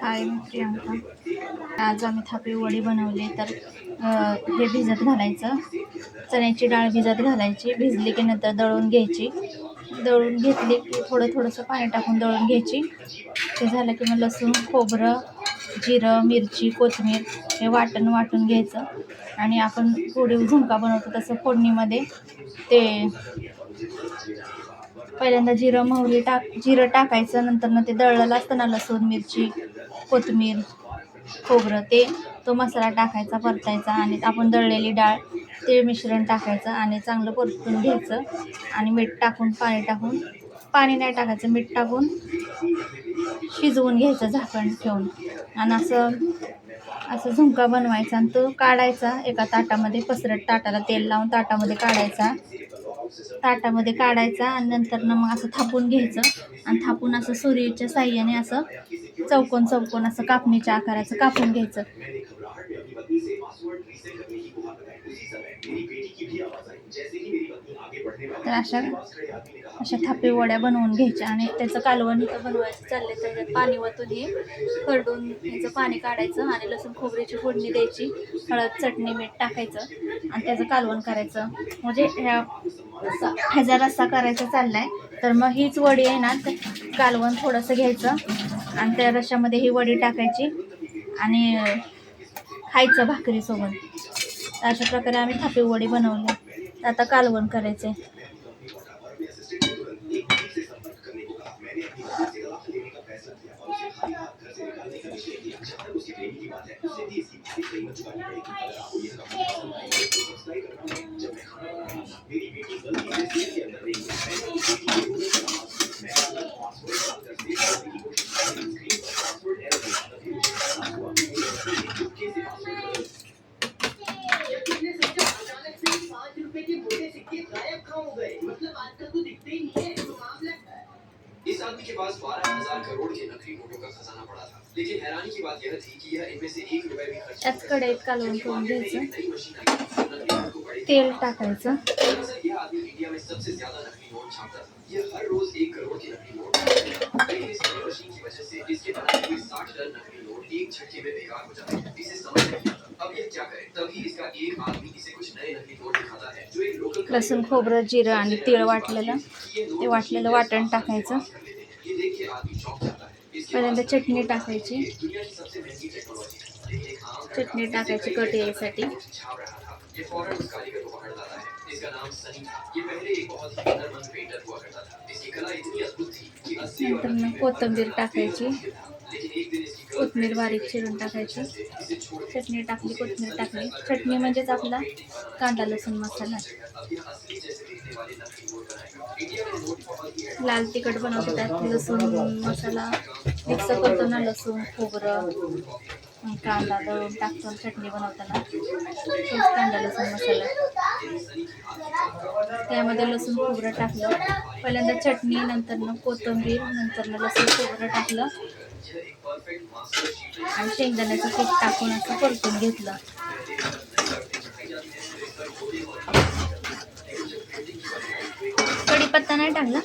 हाय, मी प्रियांका. आज आम्ही थापी वडी बनवली. तर हे भिजत घालायचं. चण्याची डाळ भिजत घालायची. भिजली की नंतर दळून घ्यायची. दळून घेतली की थोडंसं पाणी टाकून दळून घ्यायची. ते झालं की मग लसूण, खोबरं, जिरं, मिरची, कोथिंबीर हे वाटून घ्यायचं. आणि आपण पोळी झुणका बनवतो तसं फोडणीमध्ये ते पहिल्यांदा जिरं टाकायचं. नंतर ते दळलेलं असतं ना, लसूण, मिरची, कोथिंबीर, खोबरं, तो मसाला टाकायचा, परतायचा. आणि आपण दळलेली डाळ ते मिश्रण टाकायचं आणि चांगलं परतून घ्यायचं. आणि मीठ टाकून पाणी नाही टाकायचं, मीठ टाकून शिजवून घ्यायचं झाकण ठेवून. आणि असं झुणका बनवायचा आणि तो काढायचा एका ताटामध्ये. पसरट ताटाला तेल लावून ताटामध्ये काढायचा. आणि नंतर मग असं थापून घ्यायचं. आणि थापून असं सुरीच्या साह्याने असं चौकोन असं कापणीच्या आकाराचं कापून घ्यायचं. तर अशा थापी वड्या बनवून घ्यायच्या. आणि त्याचं कालवण इथं बनवायचं चालले. तर पाणी वतून हे खरडून ह्याचं पाणी काढायचं आणि लसूण खोबऱ्याची फोडणी द्यायची. हळद, चटणी, मीठ टाकायचं आणि त्याचं कालवण करायचं. म्हणजे ह्याचा रस्सा करायचा चाललाय. तर मग हीच वडी आहे ना, कालवण थोडंसं घ्यायचं आणि त्या रश्श्यामध्ये ही वडी टाकायची आणि खायचं भाकरीसोबत. अशा प्रकारे आम्ही थापी वडी बनवली. आता कालवण करायचे. इस आदमी के पास 12,000 करोड़ के नकली नोटों का खजाना पड़ा था, लेकिन हैरानी की बात यह थी कि यह इनमें से 1 रुपए भी खर्च त्याच कढईत कालवण करून घ्यायचं. नई मशीन आई, नकली नोट को बड़े तेल टाकायचं. दरअसल यह आदमी इंडिया में सबसे ज्यादा नकली नोट छापता था. यह हर रोज 1 करोड़ के नकली नोट छापता था. लेकिन इस नई मशीन की वजह से इसके बनाए हुए 60 टन नकली नोट एक झटके में बेकार हो जाते हैं. इसे समझ नहीं आता अब यह क्या करे. तभी इसका एक आदमी इसे कुछ नए नकली नोट दिखाता है जो एक लोकल लसूण, खोबरं, जिरं आणि तीळ वाटलेलं वाटण टाकायचं. पहिल्यांदा चटणी टाकायची. कट यायसाठी. नंतर कोथिंबीर टाकायची. कोथिंबीर बारीक चिरून टाकायची. चटणी टाकली, कोथिंबीर टाकली. चटणी म्हणजेच आपला कांदा लसूण मसाला. लाल तिखट बनवतो, त्यात लसूण मसाला मिक्स करतो ना, लसूण, खोबरं, कांदा दळून टाकतो. चटणी बनवताना तोच कांदा लसूण मसाला. त्यामध्ये लसूण खोबरं टाकलं. पहिल्यांदा चटणी, नंतर कोथिंबीर, नंतर लसूण खोबरं टाकलं आणि शेंगदाण्याचं पीठ टाकून असं परतून घेतलं. कढीपत्ता नाही टाकला.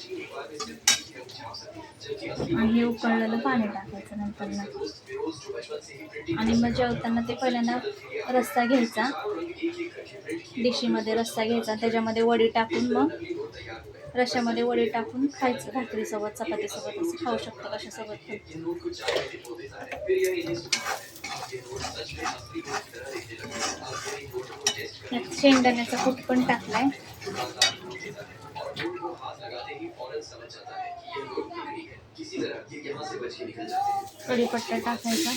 आणि हे उकळलेलं पाणी टाकायचं नंतर. आणि मग जेवताना ते पहिल्यांदा रस्सा घ्यायचा. डिशीमध्ये रस्सा घ्यायचा. त्याच्यामध्ये वडी टाकून मग रश्श्यामध्ये वडी टाकून खायचं. भाकरीसोबत, चपातीसोबत असं खाऊ शकतो, कशासोबत पण. यात शेंगदाण्याचा कूट पण टाकलाय. कढीपत्ता टाकायचा.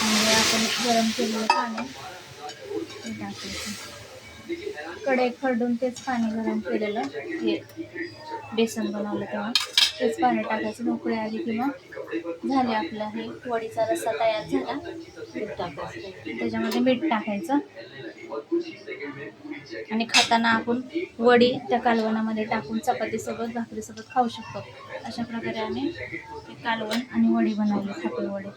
आणि आपण गरम केलेलं पाणी टाकायचं. कढई खरडून तेच पाणी गरम केलेलं, हे बेसन बनवलं तेव्हा तेच पाणी टाकायचं. उकळी आली की मग झाले आपलं हे वडीचा रस्सा तयार झाला. त्याच्यामध्ये मीठ टाकायचं. आणि खाताना आपण वडी त्या कालवणामध्ये टाकून चपातीसोबत, भाकरीसोबत खाऊ शकतो. अशा प्रकारे आम्ही कालवण आणि वडी बनवली, थापी वडी.